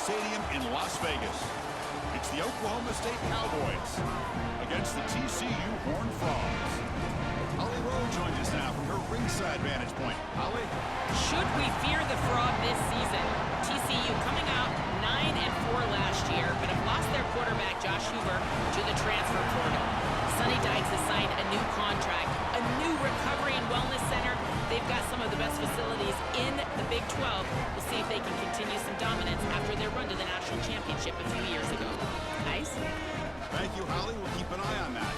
Stadium in Las Vegas. It's the Oklahoma State Cowboys against the TCU Horned Frogs. Holly Rowe joins us now from her ringside vantage point. Holly? Should we fear the Frog this season? TCU coming out 9-4 last year, but have lost their quarterback, Josh Hoover, to the transfer portal. Sonny Dykes has signed a new contract, a new recovery and wellness center. They've got some of the best facilities in the Big 12. We'll see if they can continue some dominance after their run to the national championship a few years ago. Nice? Thank you, Holly. We'll keep an eye on that.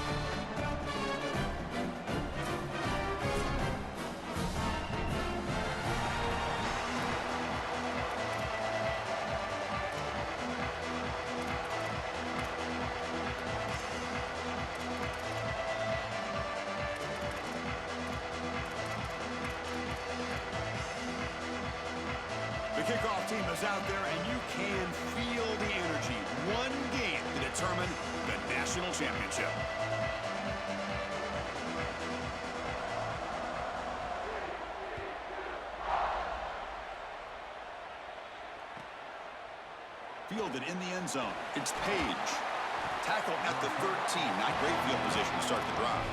The kickoff team is out there, and you can feel the energy. One game to determine the national championship. Fielded in the end zone. It's Page. Tackle at the 13. Not great field position to start the drive.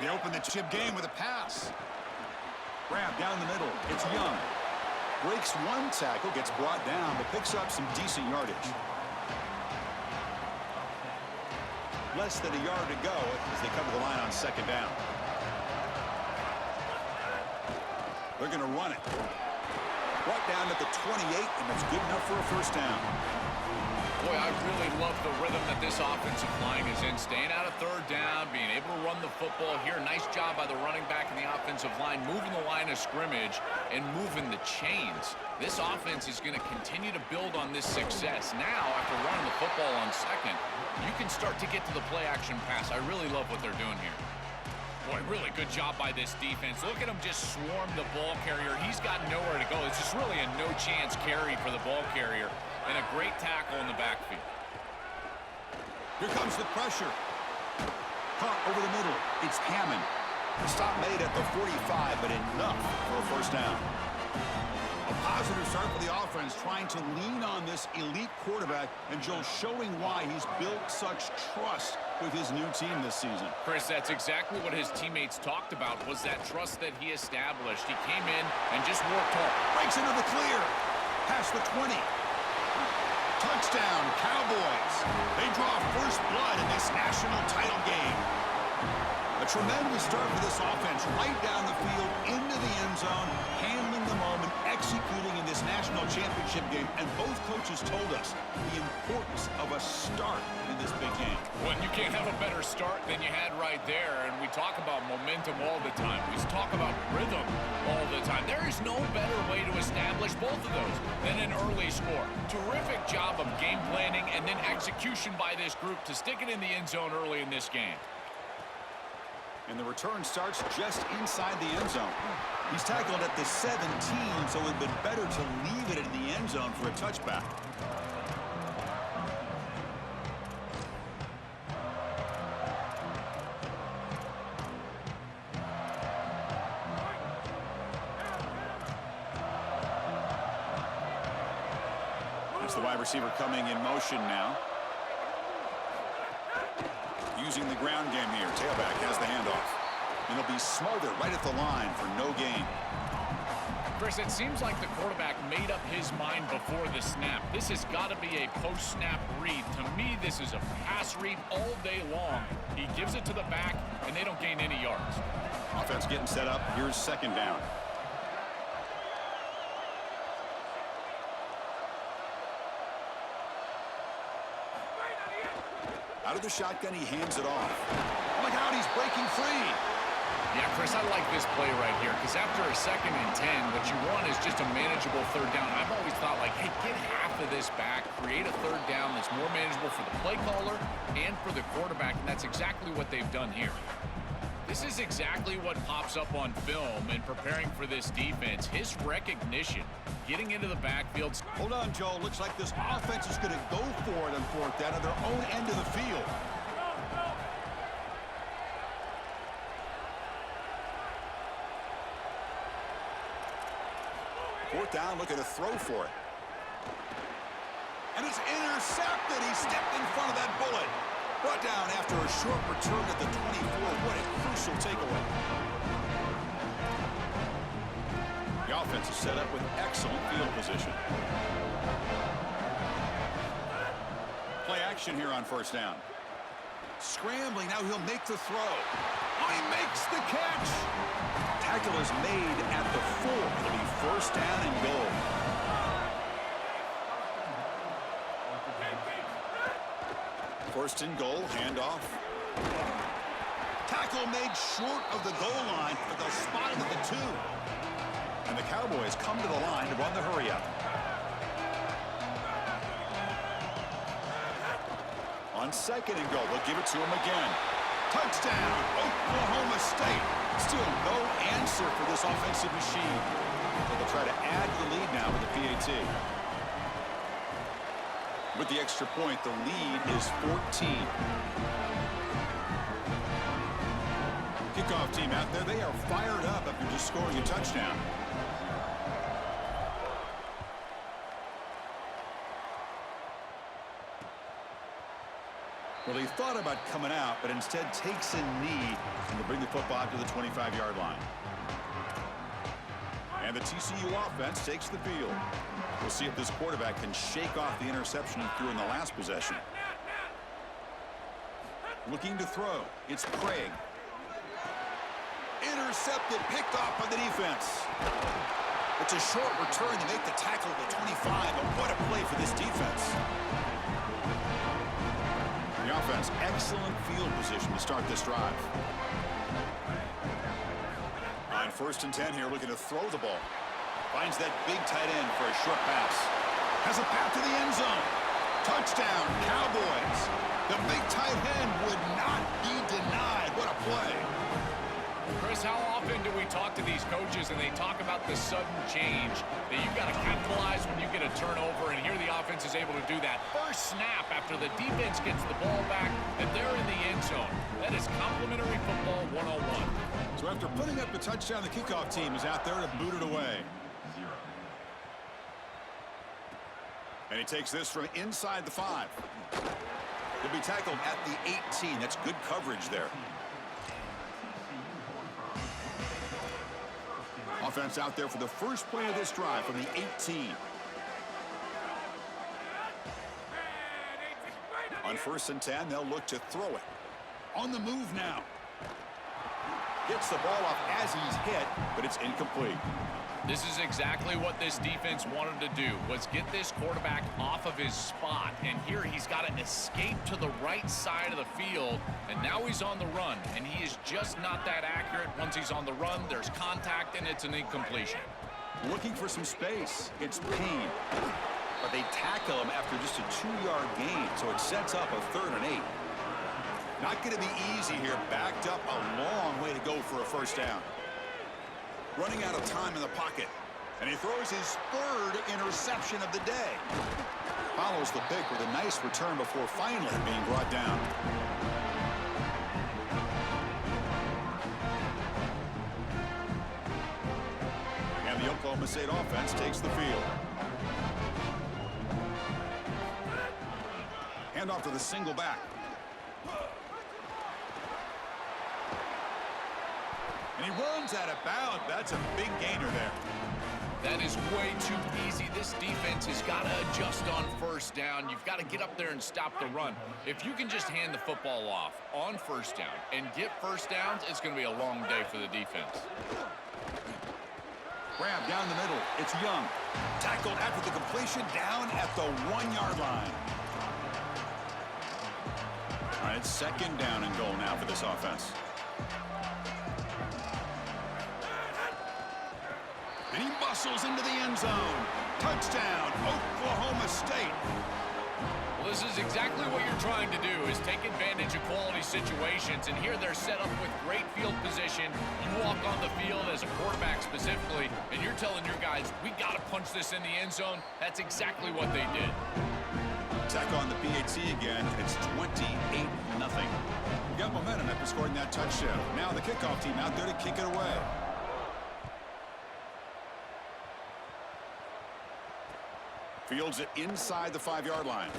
They open the chip game with a pass. Grab down the middle. It's Young. Breaks one tackle, gets brought down, but picks up some decent yardage. Less than a yard to go as they cover the line on second down. They're going to run it. Brought down at the 28, and that's good enough for a first down. Boy, I really love the rhythm that this offensive line is in. Staying out of third down, being able to run the football here. Nice job by the running back and the offensive line, moving the line of scrimmage and moving the chains. This offense is going to continue to build on this success. Now, after running the football on second, you can start to get to the play-action pass. I really love what they're doing here. Boy, really good job by this defense. Look at him just swarm the ball carrier. He's got nowhere to go. It's just really a no-chance carry for the ball carrier. And a great tackle in the backfield. Here comes the pressure. Caught over the middle. It's Hammond. Stop made at the 45, but enough for a first down. A positive start for the offense, trying to lean on this elite quarterback, and Joe showing why he's built such trust with his new team this season. Chris, that's exactly what his teammates talked about, was that trust that he established. He came in and just worked hard. Breaks into the clear. Past the 20. Touchdown, Cowboys. They draw first blood in this national title game. A tremendous start for this offense, right down the field, into the end zone, handling the moment, executing in this national championship game. And both coaches told us the importance of a start in this big game. Well, you can't have a better start than you had right there. And we talk about momentum all the time. We talk about rhythm all the time. There is no better way to establish both of those than an early score. Terrific job of game planning and then execution by this group to stick it in the end zone early in this game. And the return starts just inside the end zone. He's tackled at the 17, so it would have been better to leave it in the end zone for a touchback. That's the wide receiver coming in motion now. Using the ground game here. Tailback has the handoff. And he'll be smothered right at the line for no gain. Chris, it seems like the quarterback made up his mind before the snap. This has got to be a post-snap read. To me, this is a pass read all day long. He gives it to the back, and they don't gain any yards. Offense getting set up. Here's second down. Out of the shotgun, he hands it off. Look out, he's breaking free. Yeah, Chris, I like this play right here because after a 2nd and 10, what you want is just a manageable third down. I've always thought, like, hey, get half of this back, create a third down that's more manageable for the play caller and for the quarterback, and that's exactly what they've done here. This is exactly what pops up on film in preparing for this defense. His recognition, getting into the backfield. Hold on, Joe. Looks like this offense is going to go for it on fourth down at their own end of the field. Fourth down, looking to throw for it. And it's intercepted. He stepped in front of that bullet. Brought down after a short return at the 24. What a crucial takeaway. The offense is set up with excellent field position. Play action here on first down. Scrambling, now he'll make the throw. Oh, he makes the catch. Tackle is made at the 4. It'll be first down and goal. First and goal, handoff. Tackle made short of the goal line, but they'll spot it at the 2. And the Cowboys come to the line to run the hurry-up. On second and goal, they'll give it to him again. Touchdown, Oklahoma State. Still no answer for this offensive machine. So they'll try to add to the lead now with the PAT. With the extra point, the lead is 14. Kickoff team out there, they are fired up after just scoring a touchdown. Well, he thought about coming out, but instead takes a knee and will bring the football out to the 25-yard line. And the TCU offense takes the field. We'll see if this quarterback can shake off the interception he threw in the last possession. Looking to throw. It's Craig. Intercepted, picked off by the defense. It's a short return to make the tackle at the 25, but what a play for this defense. The offense, excellent field position to start this drive. On first and 10 here, looking to throw the ball. Finds that big tight end for a short pass. Has a path to the end zone. Touchdown, Cowboys. The big tight end would not be denied. What a play. Chris, how often do we talk to these coaches and they talk about the sudden change that you've got to capitalize when you get a turnover, and here the offense is able to do that. First snap after the defense gets the ball back, and they're in the end zone. That is complimentary football 101. So after putting up the touchdown, the kickoff team is out there to boot it away. And he takes this from inside the 5. He'll be tackled at the 18. That's good coverage there. Offense out there for the first play of this drive from the 18. On first and 10, they'll look to throw it. On the move now. Gets the ball off as he's hit, but it's incomplete. This is exactly what this defense wanted to do, was get this quarterback off of his spot. And here he's got to escape to the right side of the field, and now he's on the run. And he is just not that accurate. Once he's on the run, there's contact, and it's an incompletion. Looking for some space. It's Payne. But they tackle him after just a 2-yard gain, so it sets up a 3rd and 8. Not going to be easy here. Backed up a long way to go for a first down. Running out of time in the pocket. And he throws his 3rd interception of the day. Follows the pick with a nice return before finally being brought down. And the Oklahoma State offense takes the field. Hand off to the single back. And he runs out of bounds. That's a big gainer there. That is way too easy. This defense has got to adjust on first down. You've got to get up there and stop the run. If you can just hand the football off on first down and get first downs, it's going to be a long day for the defense. Grab down the middle. It's Young. Tackled after the completion down at the 1-yard line. All right, it's 2nd down and goal now for this offense. And he muscles into the end zone. Touchdown, Oklahoma State. Well, this is exactly what you're trying to do, is take advantage of quality situations. And here they're set up with great field position. You walk on the field as a quarterback specifically, and you're telling your guys, we got to punch this in the end zone. That's exactly what they did. Attack on the PAT again. It's 28-0. We got momentum after scoring that touchdown. Now the kickoff team out there to kick it away. Fields it inside the 5-yard line.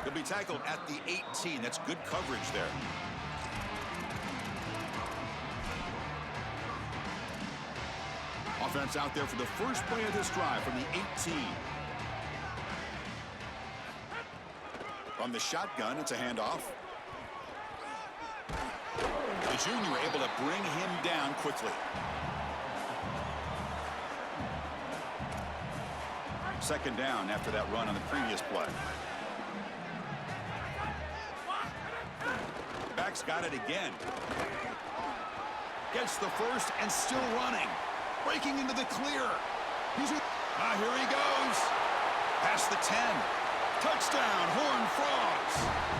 He'll be tackled at the 18. That's good coverage there. Offense out there for the first play of this drive from the 18. From the shotgun, it's a handoff. The junior able to bring him down quickly. Second down after that run on the previous play. Back's got it again. Gets the first and still running. Breaking into the clear. Here he goes. Past the 10. Touchdown, Horned Frogs.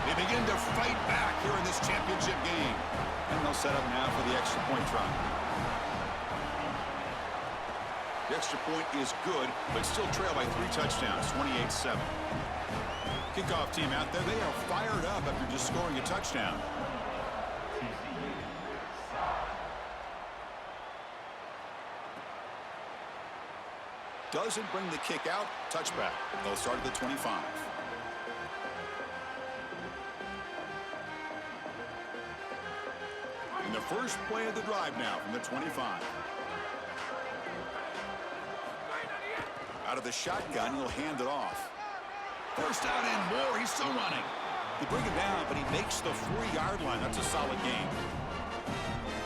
They begin to fight back here in this championship game. And they'll set up now for the extra point try. The extra point is good, but still trail by 3 touchdowns, 28-7. Kickoff team out there, they are fired up after just scoring a touchdown. Doesn't bring the kick out, touchback. They'll start at the 25. And the first play of the drive now from the 25. Out of the shotgun, he'll hand it off. First down and more. He's still running. They bring him down, but he makes the 4-yard line. That's a solid game.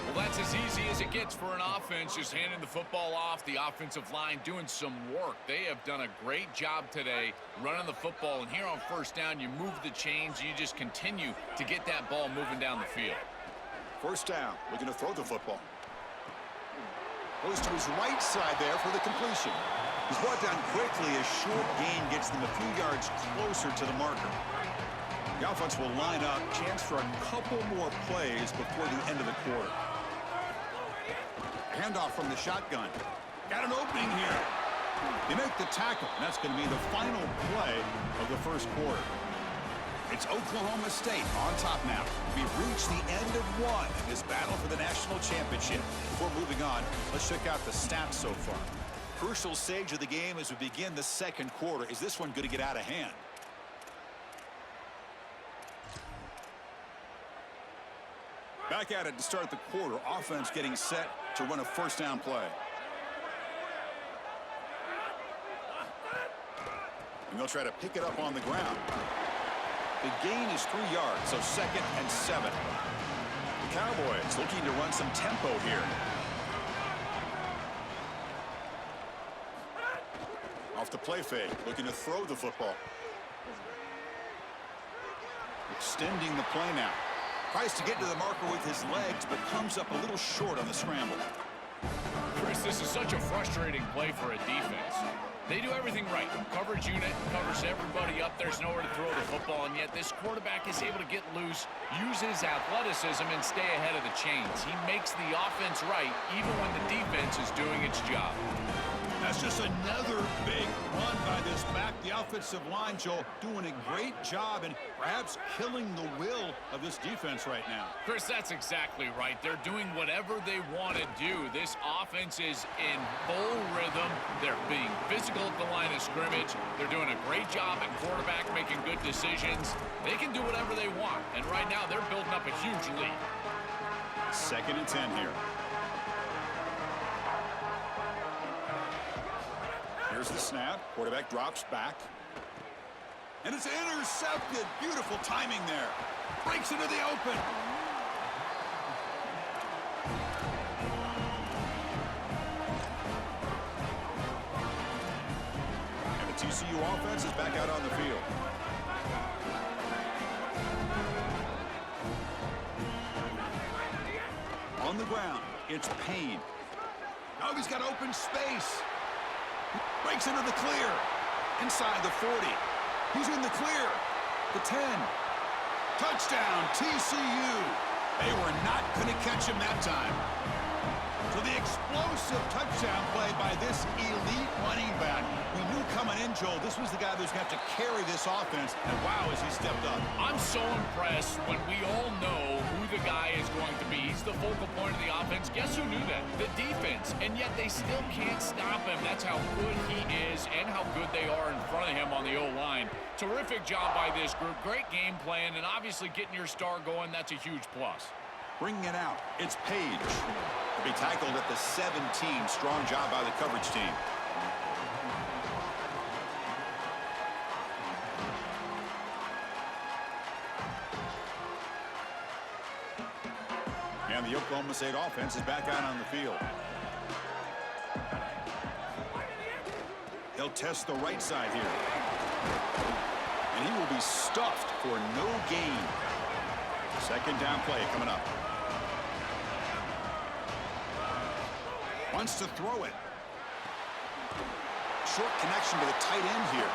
Well, that's as easy as it gets for an offense, just handing the football off. The offensive line doing some work. They have done a great job today running the football. And here on first down, you move the chains. You just continue to get that ball moving down the field. First down. Looking to throw the football. Goes to his right side there for the completion. He's brought down quickly. A short gain gets them a few yards closer to the marker. The offense will line up. Chance for a couple more plays before the end of the quarter. Handoff from the shotgun. Got an opening here. They make the tackle, and that's going to be the final play of the first quarter. It's Oklahoma State on top now. We've reached the end of one in this battle for the national championship. Before moving on, let's check out the stats so far. Crucial stage of the game as we begin the second quarter. Is this one going to get out of hand? Back at it to start the quarter. Offense getting set to run a first down play. And they'll try to pick it up on the ground. The gain is 3 yards, so 2nd and 7. The Cowboys looking to run some tempo here. Off the play fake, looking to throw the football. Extending the play now. Tries to get to the marker with his legs, but comes up a little short on the scramble. Chris, this is such a frustrating play for a defense. They do everything right. Coverage unit covers everybody up. There's nowhere to throw the football, and yet this quarterback is able to get loose, use his athleticism, and stay ahead of the chains. He makes the offense right, even when the defense is doing its job. That's just another big run by this back. The offensive line, Joel, doing a great job and perhaps killing the will of this defense right now. Chris, that's exactly right. They're doing whatever they want to do. This offense is in full rhythm. They're being physical at the line of scrimmage. They're doing a great job at quarterback, making good decisions. They can do whatever they want, and right now they're building up a huge lead. 2nd and 10 here. Here's the snap. Quarterback drops back. And it's intercepted. Beautiful timing there. Breaks into the open. And the TCU offense is back out on the field. On the ground, it's Payne. Oh, he's got open space. Breaks into the clear. Inside the 40. He's in the clear. The 10. Touchdown, TCU. They were not going to catch him that time. So the explosive touchdown play by this elite running back. We knew coming in, Joel, this was the guy who's going to have to carry this offense. And wow, as he stepped up. I'm so impressed when we all know who the guy is going to be. He's the focal point of the offense. Guess who knew that? The defense. And yet they still can't stop him. That's how good he is and how good they are in front of him on the O-line. Terrific job by this group. Great game plan, and obviously getting your star going, that's a huge plus. Bringing it out, it's Page. To be tackled at the 17. Strong job by the coverage team. And the Oklahoma State offense is back out on the field. He'll test the right side here. And he will be stuffed for no gain. Second down play coming up. Wants to throw it. Short connection to the tight end here.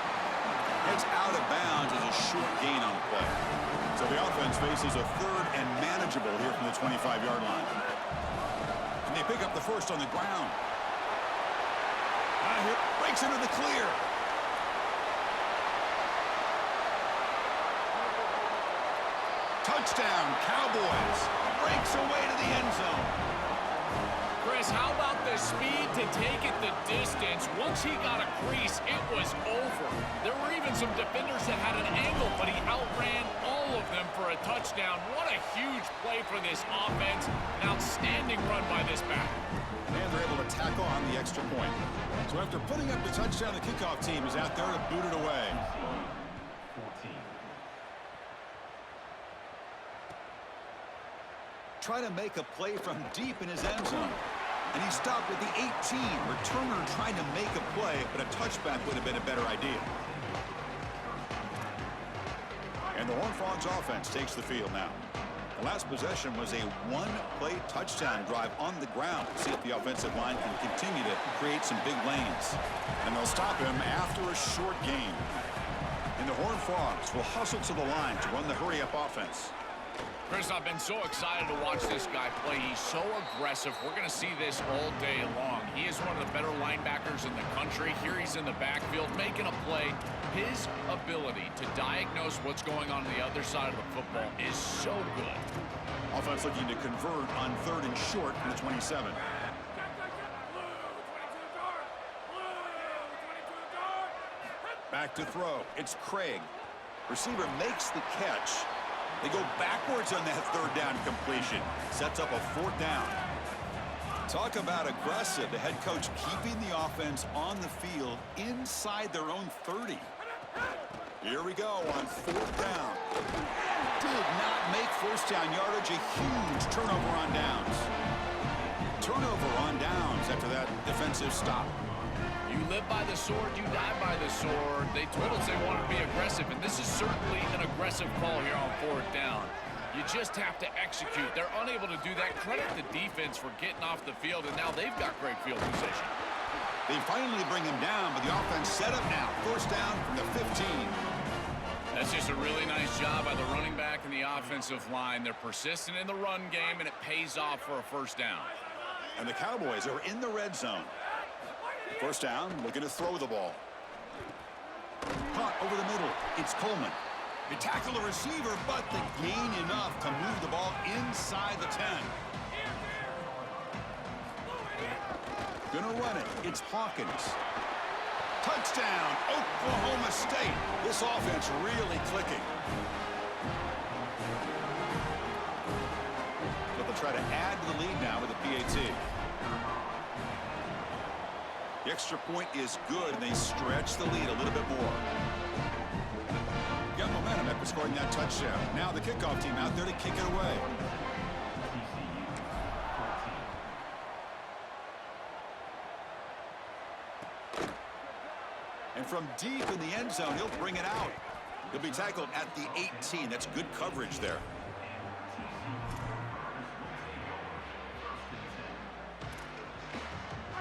Heads out of bounds as a short gain on the play. So the offense faces a third and manageable here from the 25-yard line. And they pick up the first on the ground. Here breaks into the clear. Touchdown, Cowboys. Breaks away to the end zone. Chris, how about the speed to take it the distance? Once he got a crease, it was over. There were even some defenders that had an angle, but he outran all of them for a touchdown. What a huge play for this offense. An outstanding run by this back. And they're able to tackle on the extra point. So after putting up the touchdown, the kickoff team is out there to boot it away. Try to make a play from deep in his end zone. And he stopped at the 18. Returner trying to make a play, but a touchback would have been a better idea. And the Horned Frogs offense takes the field now. The last possession was a one-play touchdown drive on the ground. See if the offensive line can continue to create some big lanes. And they'll stop him after a short gain. And the Horned Frogs will hustle to the line to run the hurry-up offense. Chris, I've been so excited to watch this guy play. He's so aggressive. We're going to see this all day long. He is one of the better linebackers in the country. Here he's in the backfield making a play. His ability to diagnose what's going on the other side of the football is so good. Offense looking to convert on third and short from the 27. Back to throw. It's Craig. Receiver makes the catch. They go backwards on that third down completion. Sets up a fourth down. Talk about aggressive. The head coach keeping the offense on the field inside their own 30. Here we go on fourth down. Did not make first down yardage. A huge turnover on downs. Turnover on downs after that defensive stop. You live by the sword, you die by the sword. They told us they wanted to be aggressive, and this is certainly an aggressive call here on fourth down. You just have to execute. They're unable to do that. Credit the defense for getting off the field, and now they've got great field position. They finally bring him down, but the offense set up now. First down from the 15. That's just a really nice job by the running back and the offensive line. They're persistent in the run game, and it pays off for a first down. And the Cowboys are in the red zone. First down, looking to throw the ball. Caught over the middle. It's Coleman. They tackle the receiver, but they gain enough to move the ball inside the 10. Gonna run it. It's Hawkins. Touchdown, Oklahoma State. This offense really clicking. But they'll try to add to the lead now with a PAT. The extra point is good, and they stretch the lead a little bit more. Got momentum after scoring that touchdown. Now the kickoff team out there to kick it away. And from deep in the end zone, he'll bring it out. He'll be tackled at the 18. That's good coverage there.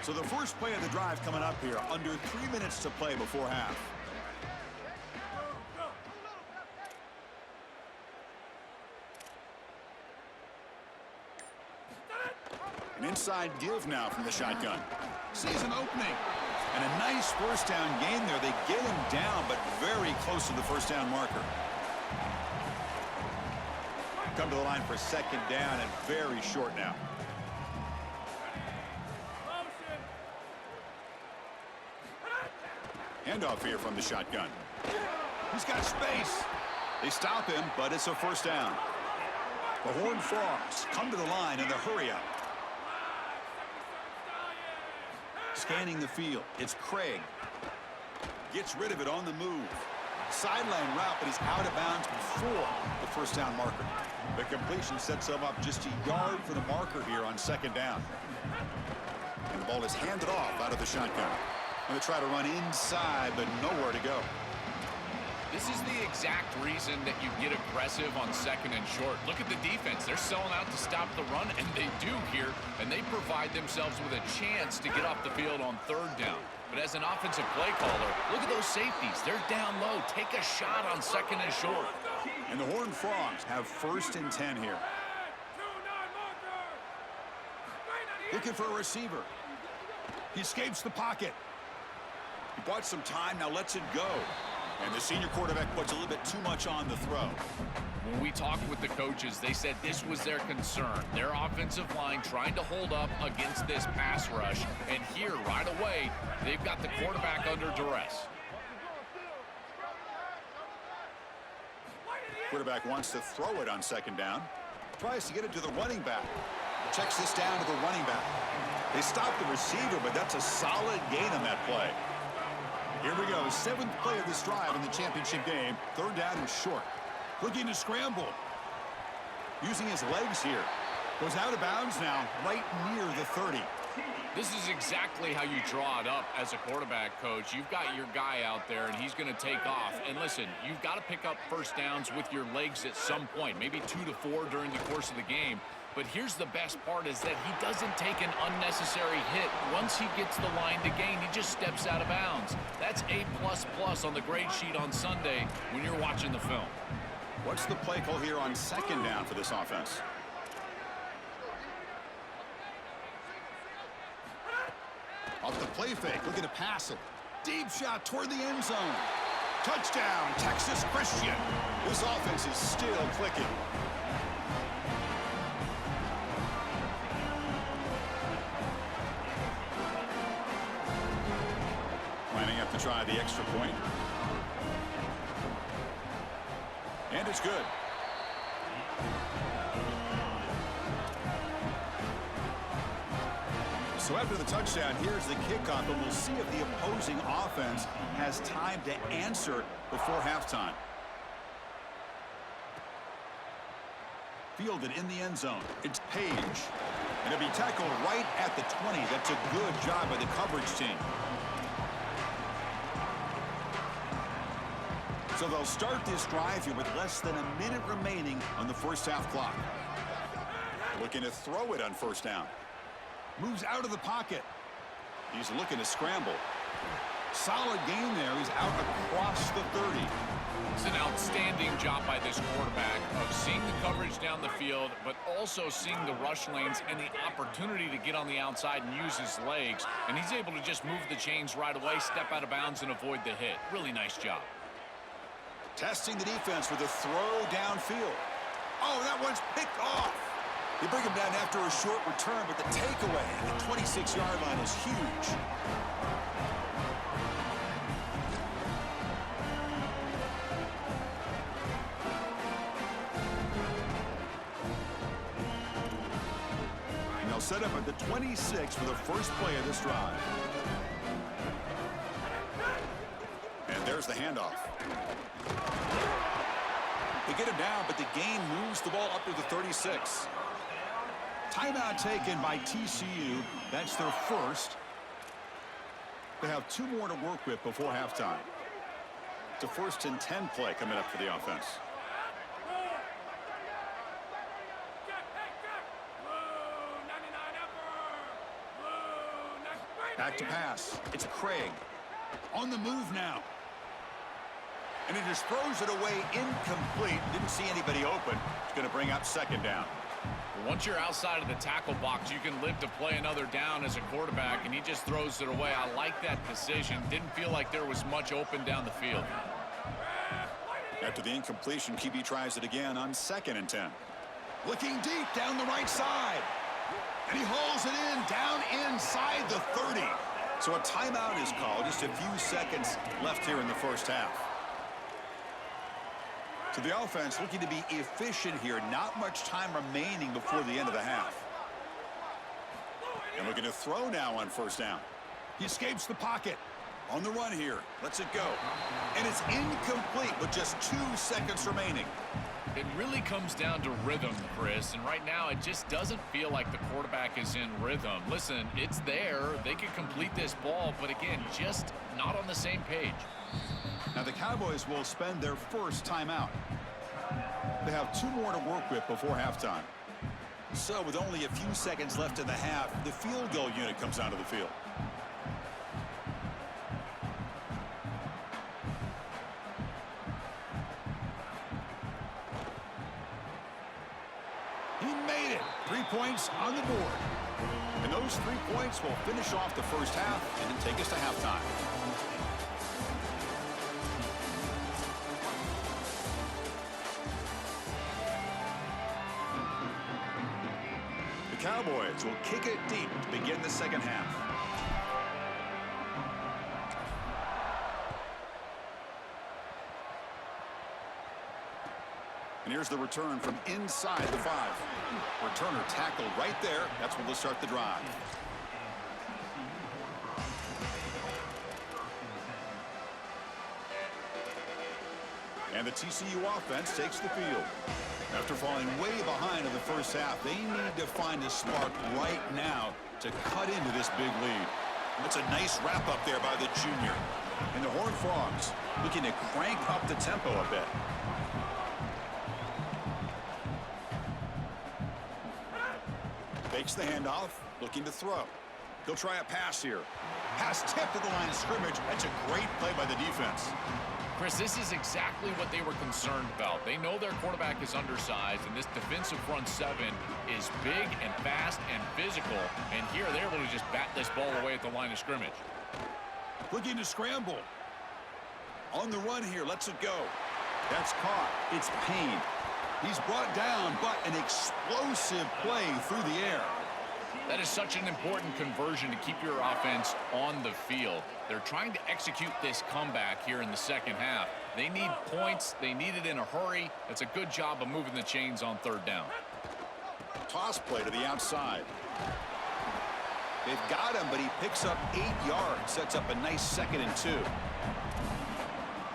So the first play of the drive coming up here. Under 3 minutes to play before half. Inside give now from the shotgun. Sees an opening. And a nice first down gain there. They get him down, but very close to the first down marker. Come to the line for second down and very short now. Handoff here from the shotgun. He's got space. They stop him, but it's a first down. The Horned Frogs come to the line in the hurry-up. Scanning the field. It's Craig. Gets rid of it on the move. Sideline route, but he's out of bounds before the first down marker. The completion sets him up just a yard for the marker here on second down. And the ball is handed off out of the shotgun. Going to try to run inside, but nowhere to go. This is the exact reason that you get aggressive on second and short. Look at the defense. They're selling out to stop the run, and they do here, and they provide themselves with a chance to get off the field on third down. But as an offensive play caller, look at those safeties. They're down low. Take a shot on second and short. And the Horned Frogs have first and 10 here. Looking for a receiver. He escapes the pocket. He bought some time, now lets it go. And the senior quarterback puts a little bit too much on the throw. When we talked with the coaches, they said this was their concern. Their offensive line trying to hold up against this pass rush. And here, right away, they've got the quarterback under duress. Quarterback wants to throw it on second down. Tries to get it to the running back. Checks this down to the running back. They stop the receiver, but that's a solid gain on that play. Here we go, seventh play of this drive in the championship game. Third down and short. Looking to scramble. Using his legs here. Goes out of bounds now, right near the 30. This is exactly how you draw it up as a quarterback, coach. You've got your guy out there, and he's going to take off. And listen, you've got to pick up first downs with your legs at some point, maybe 2 to 4 during the course of the game. But here's the best part is that he doesn't take an unnecessary hit. Once he gets the line to gain, he just steps out of bounds. That's A++ on the grade sheet on Sunday when you're watching the film. What's the play call here on second down for this offense? Off the play fake, looking to pass it. Deep shot toward the end zone. Touchdown, Texas Christian. This offense is still clicking. Lining up to try the extra point. And it's good. So after the touchdown, here's the kickoff, and we'll see if the opposing offense has time to answer before halftime. Fielded in the end zone. It's Page. And it'll be tackled right at the 20. That's a good job by the coverage team. So they'll start this drive here with less than a minute remaining on the first half clock. Looking to throw it on first down. Moves out of the pocket. He's looking to scramble. Solid gain there. He's out across the 30. It's an outstanding job by this quarterback of seeing the coverage down the field, but also seeing the rush lanes and the opportunity to get on the outside and use his legs. And he's able to just move the chains right away, step out of bounds, and avoid the hit. Really nice job. Testing the defense with a throw downfield. Oh, that one's picked off. They bring him down after a short return, but the takeaway at the 26-yard line is huge. And they'll set up at the 26 for the first play of this drive. And there's the handoff. They get him down, but the gain moves the ball up to the 36. Timeout taken by TCU. That's their first. They have 2 more to work with before halftime. It's a first and 10 play coming up for the offense. Back to pass. It's Craig. On the move now. And he just throws it away incomplete. Didn't see anybody open. It's going to bring up second down. Once you're outside of the tackle box, you can live to play another down as a quarterback, and he just throws it away. I like that decision. Didn't feel like there was much open down the field. After the incompletion, QB tries it again on 2nd and 10. Looking deep down the right side. And he hauls it in down inside the 30. So a timeout is called. Just a few seconds left here in the first half. So the offense looking to be efficient here. Not much time remaining before the end of the half. And looking to throw now on 1st down. He escapes the pocket. On the run here. Lets it go. And it's incomplete with just 2 seconds remaining. It really comes down to rhythm, Chris, and right now it just doesn't feel like the quarterback is in rhythm. Listen, it's there. They could complete this ball, but again, just not on the same page. Now the Cowboys will spend their first timeout. They have 2 more to work with before halftime. So with only a few seconds left in the half, the field goal unit comes onto the field. He made it. 3 points on the board. And those 3 points will finish off the first half and then take us to halftime. The Cowboys will kick it deep to begin the second half. And here's the return from inside the 5. Returner tackled right there. That's where they'll start the drive. And the TCU offense takes the field. After falling way behind in the first half, they need to find a spark right now to cut into this big lead. That's a nice wrap up there by the junior. And the Horned Frogs looking to crank up the tempo a bit. Fakes the handoff, looking to throw. He'll try a pass here. Pass tipped at the line of scrimmage. That's a great play by the defense. Chris, this is exactly what they were concerned about. They know their quarterback is undersized, and this defensive front 7 is big and fast and physical. And here they're able to just bat this ball away at the line of scrimmage. Looking to scramble. On the run here, lets it go. That's caught. It's Payne. He's brought down, but an explosive play through the air. That is such an important conversion to keep your offense on the field. They're trying to execute this comeback here in the second half. They need points. They need it in a hurry. It's a good job of moving the chains on 3rd down. Toss play to the outside. They've got him, but he picks up 8 yards. Sets up a nice 2nd and 2.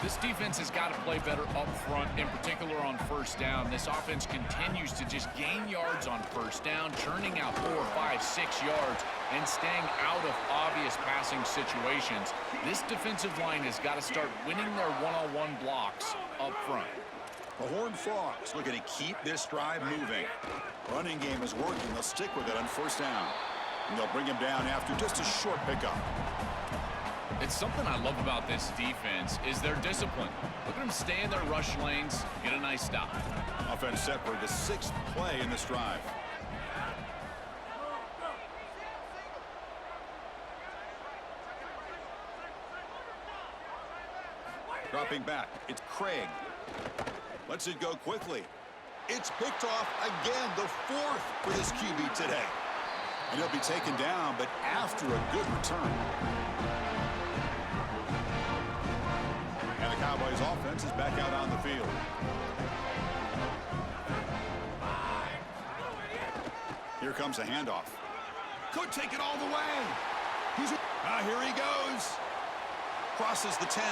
This defense has got to play better up front, in particular on 1st down. This offense continues to just gain yards on 1st down, churning out 4, 5, 6 yards, and staying out of obvious passing situations. This defensive line has got to start winning their one-on-one blocks up front. The Horned Frogs looking to keep this drive moving. Running game is working. They'll stick with it on 1st down. And they'll bring him down after just a short pickup. It's something I love about this defense is their discipline. Look at them stay in their rush lanes, get a nice stop. Offense set for the 6th play in this drive. Dropping back, it's Craig. Lets it go quickly. It's picked off again, the 4th for this QB today. And he'll be taken down, but after a good return. And the Cowboys offense is back out on the field. Here comes a handoff. Could take it all the way. Here he goes. Crosses the 10.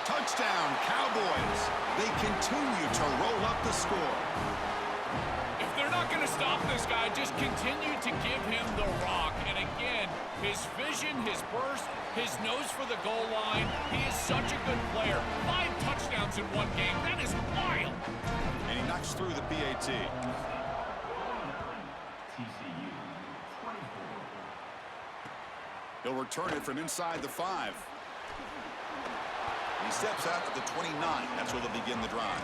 Touchdown, Cowboys. They continue to roll up the score. If they're not going to stop this guy, just continue to give him the rock. And again, his vision, his burst, his nose for the goal line. He is such a good player. 5 touchdowns in one game. That is wild. And he knocks through the PAT. TCU 24. He'll return it from inside the 5. He steps out at the 29. That's where they'll begin the drive.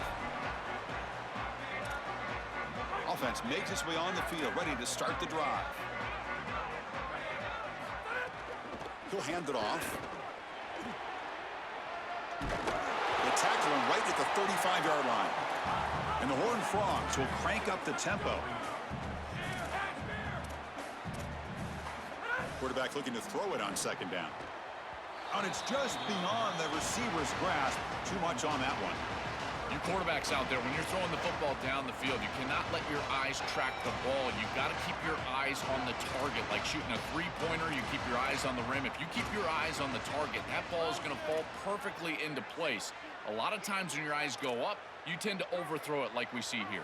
offense makes its way on the field, ready to start the drive. He'll hand it off. They tackle him right at the 35-yard line. And the Horned Frogs will crank up the tempo. Quarterback looking to throw it on second down. And it's just beyond the receiver's grasp. Too much on that one. You quarterbacks out there, when you're throwing the football down the field, you cannot let your eyes track the ball. You've got to keep your eyes on the target. Like shooting a three-pointer, you keep your eyes on the rim. If you keep your eyes on the target, that ball is going to fall perfectly into place. A lot of times when your eyes go up, you tend to overthrow it like we see here.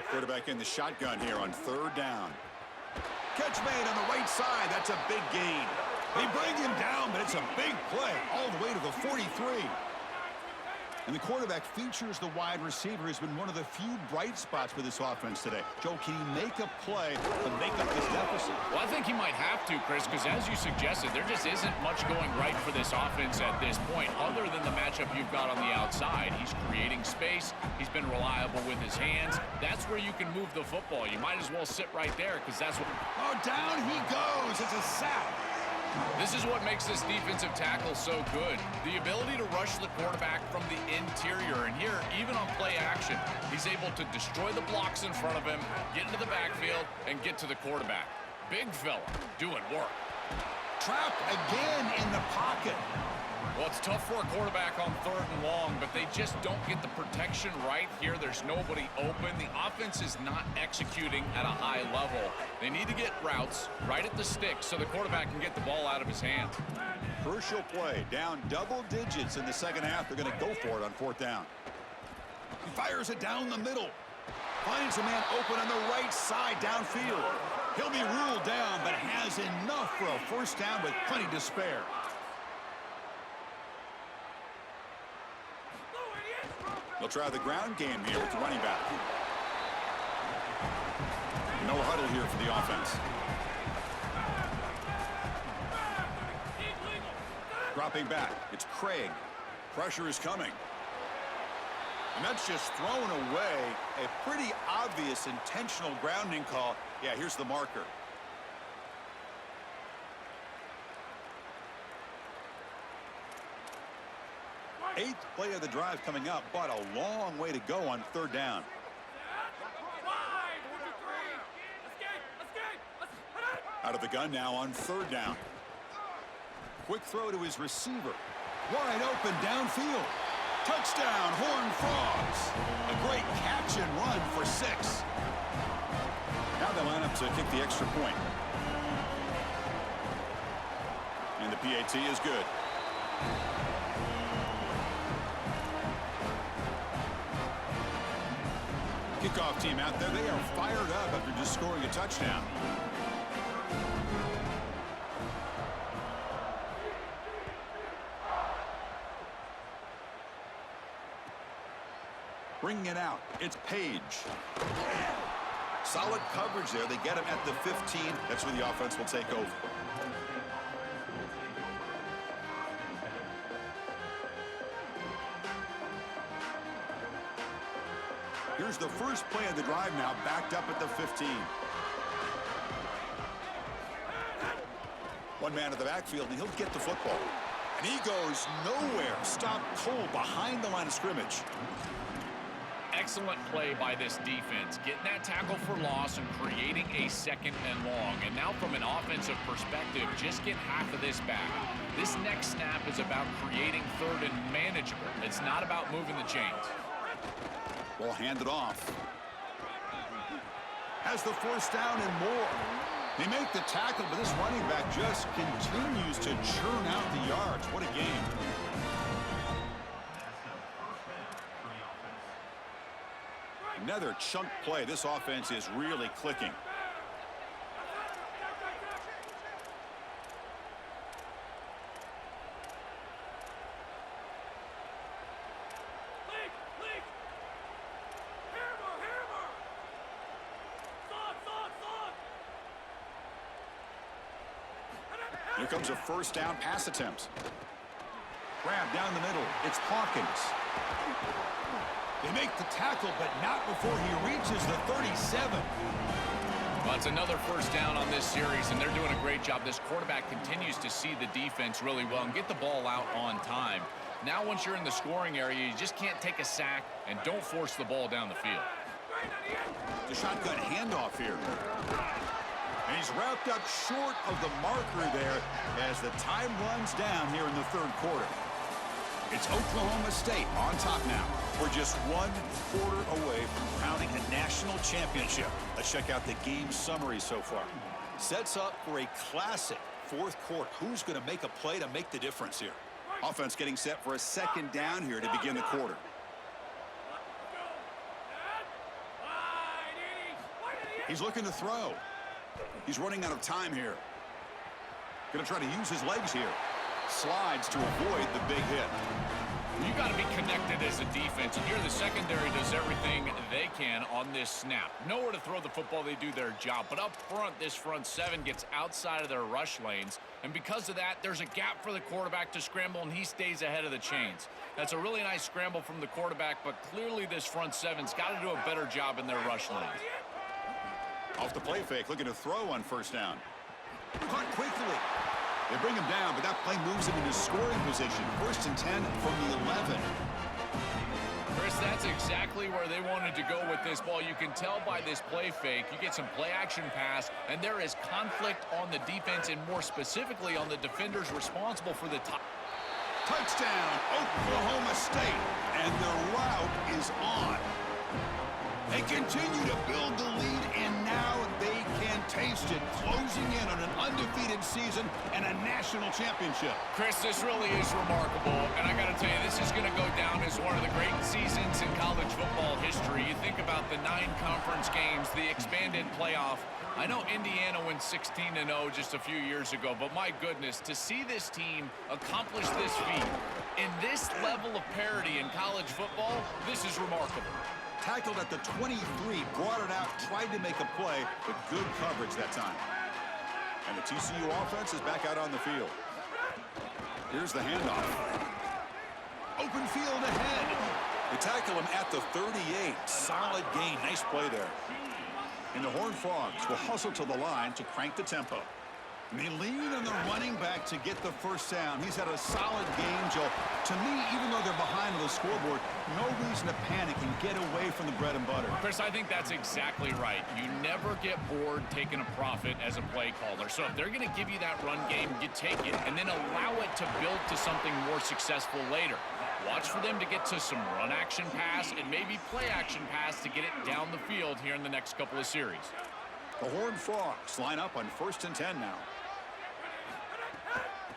Quarterback in the shotgun here on third down. Catch made on the right side. That's a big gain. They bring him down, but it's a big play all the way to the 43. And the quarterback features the wide receiver, who's been one of the few bright spots for this offense today. Joe, can he make a play to make up this deficit? Well, I think he might have to, Chris, because as you suggested, there just isn't much going right for this offense at this point, other than the matchup you've got on the outside. He's creating space. He's been reliable with his hands. That's where you can move the football. You might as well sit right there, because that's what... Oh, down he goes. It's a sack. This is what makes this defensive tackle so good. The ability to rush the quarterback from the interior. And here, even on play action, he's able to destroy the blocks in front of him, get into the backfield, and get to the quarterback. Big fella doing work. Trapped again in the pocket. Well, it's tough for a quarterback on third and long, but they just don't get the protection right here. There's nobody open. The offense is not executing at a high level. They need to get routes right at the stick so the quarterback can get the ball out of his hands. Crucial play. Down double digits in the second half. They're going to go for it on fourth down. He fires it down the middle. Finds a man open on the right side downfield. He'll be ruled down, but has enough for a first down with plenty to spare. They'll try the ground game here with the running back. No huddle here for the offense. Dropping back. It's Craig. Pressure is coming. And that's just thrown away. A pretty obvious intentional grounding call. Yeah, here's the marker. Eighth play of the drive coming up, but a long way to go on third down. Out of the gun now on third down. Quick throw to his receiver. Wide open downfield. Touchdown, Horned Frogs. A great catch and run for 6. Now they line up to kick the extra point. And the PAT is good. Kickoff team out there. They are fired up after just scoring a touchdown. Bringing it out. It's Page. Solid coverage there. They get him at the 15. That's where the offense will take over. Here's the first play of the drive now, backed up at the 15. One man at the backfield, and he'll get the football. And he goes nowhere. Stopped cold behind the line of scrimmage. Excellent play by this defense, getting that tackle for loss and creating a second and long. And now from an offensive perspective, just get half of this back. This next snap is about creating third and manageable. It's not about moving the chains. Ball handed off. Has the first down and more. They make the tackle, but this running back just continues to churn out the yards. What a game. Another chunk play. This offense is really clicking. Here comes a first down pass attempt. Grab down the middle. It's Hawkins. They make the tackle, but not before he reaches the 37. Well, it's another first down on this series, and they're doing a great job. This quarterback continues to see the defense really well and get the ball out on time. Now, once you're in the scoring area, you just can't take a sack and don't force the ball down the field. The shotgun handoff here. And he's wrapped up short of the marker there as the time runs down here in the third quarter. It's Oklahoma State on top now. We're just 1 quarter away from crowning a national championship. Let's check out the game summary so far. Sets up for a classic fourth quarter. Who's going to make a play to make the difference here? Offense getting set for a second down here to begin the quarter. He's looking to throw. He's running out of time here. Going to try to use his legs here. Slides to avoid the big hit. You got to be connected as a defense, and here the secondary does everything they can on this snap. Nowhere to throw the football, they do their job. But up front, this front seven gets outside of their rush lanes, and because of that, there's a gap for the quarterback to scramble, and he stays ahead of the chains. That's a really nice scramble from the quarterback, but clearly this front seven's got to do a better job in their rush lanes. Off the play fake, looking to throw on first down. Caught quickly. They bring him down, but that play moves him into scoring position. 1st and 10 from the 11. Chris, that's exactly where they wanted to go with this ball. You can tell by this play fake. You get some play action pass, and there is conflict on the defense, and more specifically on the defenders responsible for the top. Touchdown, Oklahoma State. And the route is on. They continue to build the lead, and now they can taste it, closing in on an undefeated season and a national championship. Chris, this really is remarkable, and I got to tell you, this is going to go down as one of the great seasons in college football history. You think about the 9 conference games, the expanded playoff. I know Indiana went 16-0 just a few years ago, but my goodness, to see this team accomplish this feat in this level of parity in college football, this is remarkable. Tackled at the 23, brought it out, tried to make a play, but good coverage that time. And the TCU offense is back out on the field. Here's the handoff. Open field ahead. They tackle him at the 38. Solid gain. Nice play there. And the Horned Frogs will hustle to the line to crank the tempo. And they lean on the running back to get the first down. He's had a solid game, Joe. To me, even though they're behind on the scoreboard, no reason to panic and get away from the bread and butter. Chris, I think that's exactly right. You never get bored taking a profit as a play caller. So if they're going to give you that run game, you take it and then allow it to build to something more successful later. Watch for them to get to some run action pass and maybe play action pass to get it down the field here in the next couple of series. The Horned Frogs line up on 1st and 10 now.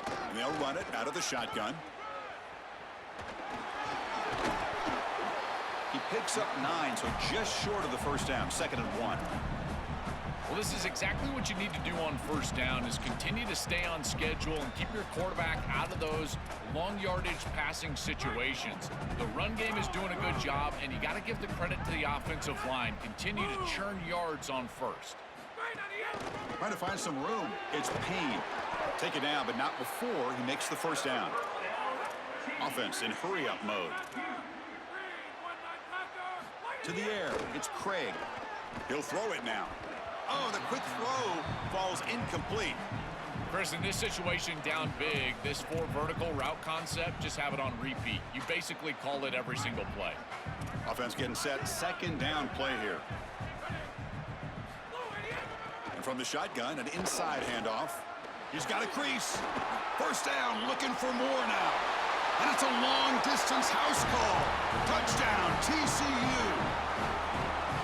And they'll run it out of the shotgun. He picks up 9, so just short of the first down, 2nd and 1. Well, this is exactly what you need to do on first down is continue to stay on schedule and keep your quarterback out of those long yardage passing situations. The run game is doing a good job, and you got to give the credit to the offensive line. Continue to churn yards on first. Trying to find some room. It's Payne. Take it down, but not before he makes the first down. Offense in hurry-up mode. To the air, it's Craig. He'll throw it now. Oh, the quick throw falls incomplete. Chris, in this situation down big, this 4 vertical route concept, just have it on repeat. You basically call it every single play. Offense getting set, 2nd down play here. And from the shotgun, an inside handoff. He's got a crease. First down, looking for more now. And it's a long-distance house call. Touchdown, TCU.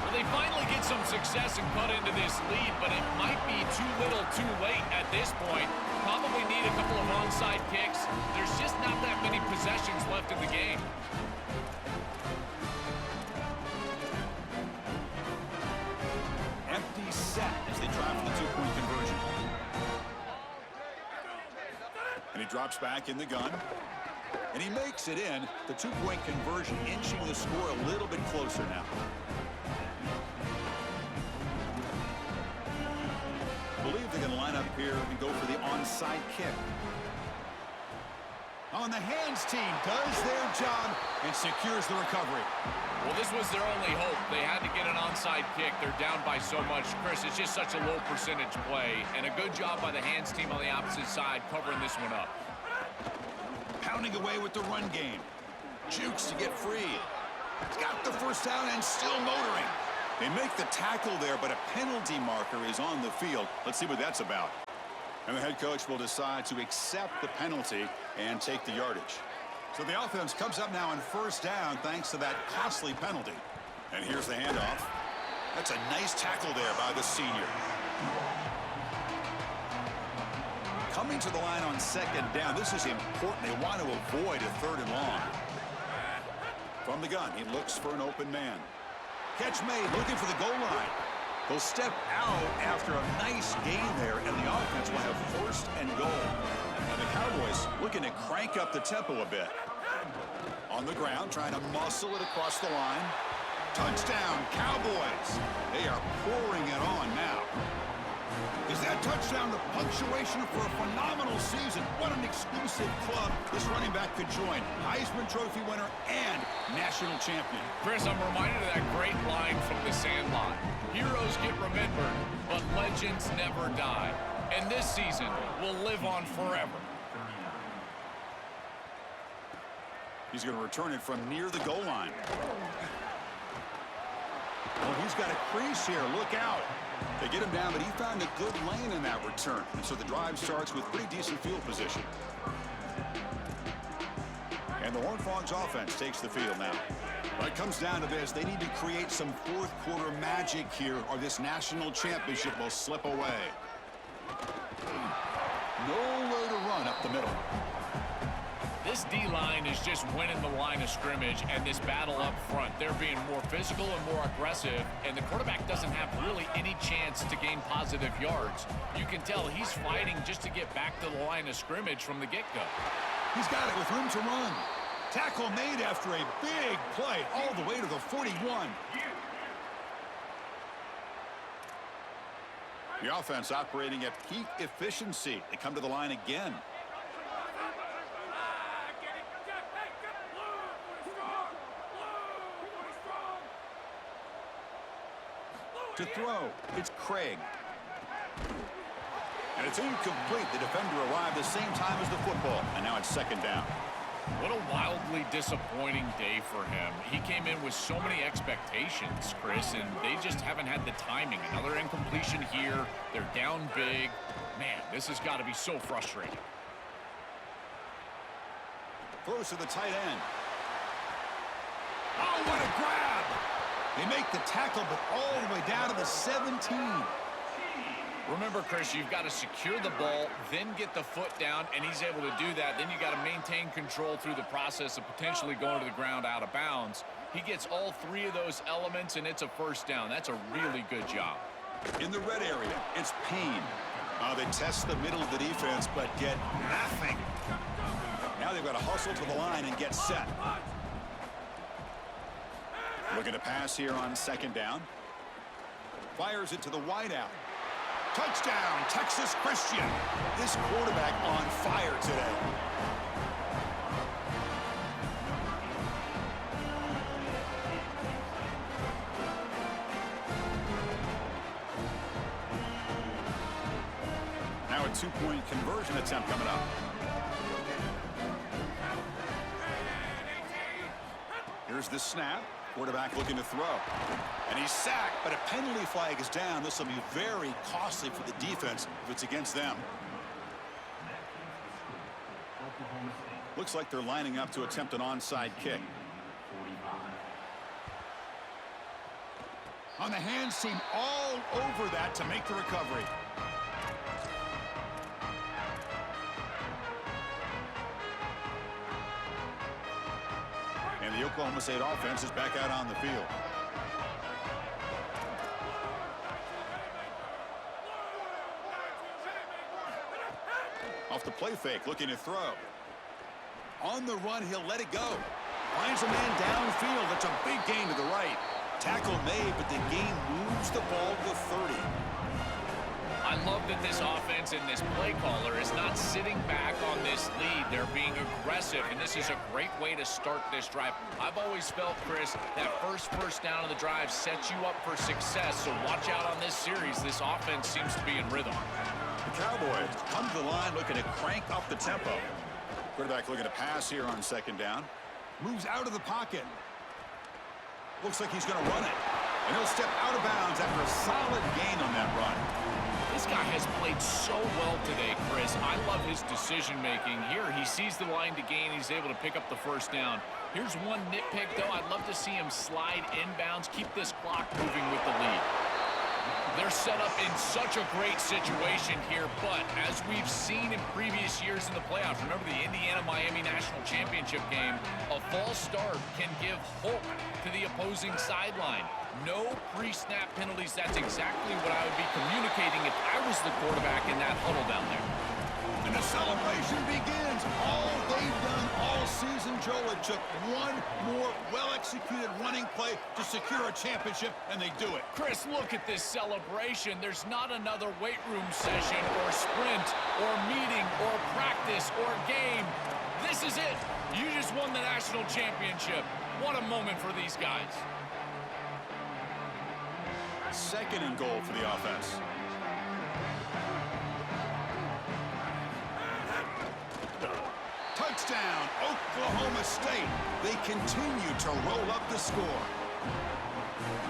Well, they finally get some success and cut into this lead, but it might be too little too late at this point. Probably need a couple of onside kicks. There's just not that many possessions left in the game. Empty set as they try for the 2-point conversion. And he drops back in the gun. And he makes it in. The 2-point conversion inching the score a little bit closer now. I believe they're going to line up here and go for the onside kick. On the hands team does their job and secures the recovery. Well, this was their only hope. They had to get an onside kick. They're down by so much. Chris, it's just such a low percentage play, and a good job by the hands team on the opposite side covering this one up. Pounding away with the run game. Jukes to get free. He's got the first down and still motoring. They make the tackle there, but a penalty marker is on the field. Let's see what that's about. And the head coach will decide to accept the penalty and take the yardage. So the offense comes up now on first down thanks to that costly penalty. And here's the handoff. That's a nice tackle there by the senior. Coming to the line on second down, this is important. They want to avoid a third and long. From the gun, he looks for an open man. Catch made, looking for the goal line. They'll step out after a nice gain there, and the offense will have first and goal. And the Cowboys looking to crank up the tempo a bit. On the ground, trying to muscle it across the line. Touchdown, Cowboys. They are pouring it on now. Is that touchdown the punctuation for a phenomenal season? What an exclusive club this running back could join. Heisman Trophy winner and national champion. Chris, I'm reminded of that great line from The Sandlot. Heroes get remembered, but legends never die. And this season will live on forever. He's going to return it from near the goal line. Well, he's got a crease here. Look out. They get him down, but he found a good lane in that return. And so the drive starts with pretty decent field position. And the Horned Frogs offense takes the field now. But it comes down to this. They need to create some fourth quarter magic here, or this national championship will slip away. Nowhere to run up the middle. This D-line is just winning the line of scrimmage and this battle up front. They're being more physical and more aggressive, and the quarterback doesn't have really any chance to gain positive yards. You can tell he's fighting just to get back to the line of scrimmage from the get-go. He's got it with room to run. Tackle made after a big play all the way to the 41. The offense operating at peak efficiency. They come to the line again. To throw, it's Craig. And it's incomplete. The defender arrived the same time as the football, and now it's second down. What a wildly disappointing day for him. He came in with so many expectations, Chris, and they just haven't had the timing. Another incompletion here. They're down big. Man, this has got to be so frustrating. Throws to the tight end. Oh, what a grab! They make the tackle, but all the way down to the 17. Remember, Chris, you've got to secure the ball, then get the foot down, and he's able to do that. Then you've got to maintain control through the process of potentially going to the ground out of bounds. He gets all three of those elements, and it's a first down. That's a really good job. In the red area, it's Payne. They test the middle of the defense, but get nothing. Now they've got to hustle to the line and get set. Looking to pass here on second down. Fires it to the wideout. Touchdown, Texas Christian. This quarterback on fire today. Now a two-point conversion attempt coming up. Here's the snap. Quarterback looking to throw. And he's sacked, but a penalty flag is down. This will be very costly for the defense if it's against them. Looks like they're lining up to attempt an onside kick. On the hands team, all over that to make the recovery. And the Oklahoma State offense is back out on the field. Off the play fake, looking to throw. On the run, he'll let it go. Finds a man downfield. That's a big gain to the right. Tackle made, but the game moves the ball to the 30. I love that this offense and this play caller is not sitting back on this this lead. They're being aggressive, and this is a great way to start this drive. I've always felt, Chris, that first down of the drive sets you up for success, so watch out on this series. This offense seems to be in rhythm. The Cowboys come to the line looking to crank up the tempo. Quarterback looking to pass here on second down. Moves out of the pocket. Looks like he's going to run it. And he'll step out of bounds after a solid gain on that run. This guy has played so well today, Chris. I love his decision-making. Here, he sees the line to gain. He's able to pick up the first down. Here's one nitpick, though. I'd love to see him slide inbounds, keep this clock moving with the lead. They're set up in such a great situation here, but as we've seen in previous years in the playoffs, remember the Indiana-Miami National Championship game, a false start can give hope to the opposing sideline. No pre-snap penalties. That's exactly what I would be communicating if I was the quarterback in that huddle down there. And the celebration begins. All they've done all season, Joe, it took one more well-executed running play to secure a championship, and they do it. Chris, look at this celebration. There's not another weight room session or sprint or meeting or practice or game. This is it. You just won the national championship. What a moment for these guys. Second and goal for the offense. Touchdown, Oklahoma State. They continue to roll up the score.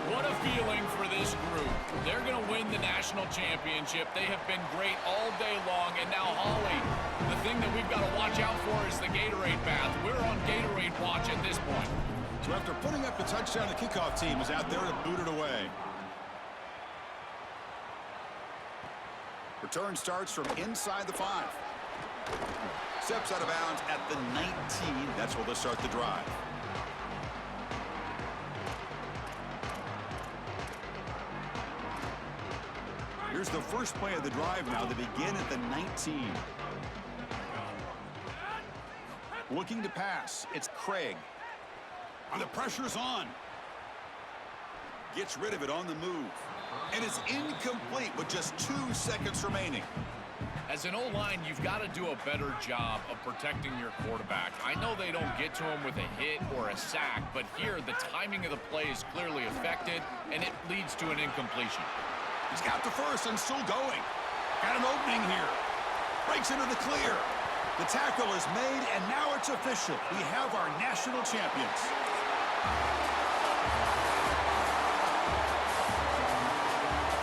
What a feeling for this group. They're going to win the national championship. They have been great all day long. And now, Holly, the thing that we've got to watch out for is the Gatorade bath. We're on Gatorade watch at this point. So after putting up the touchdown, the kickoff team is out there to boot it away. Return starts from inside the 5. Steps out of bounds at the 19. That's where they'll start the drive. Here's the first play of the drive now. They begin at the 19. Looking to pass. It's Craig. And the pressure's on. Gets rid of it on the move. And it's incomplete with just 2 seconds remaining. As an O-line, you've got to do a better job of protecting your quarterback. I know they don't get to him with a hit or a sack, but here the timing of the play is clearly affected, and it leads to an incompletion. He's got the first and still going. Got an opening here. Breaks into the clear. The tackle is made, and now it's official. We have our national champions.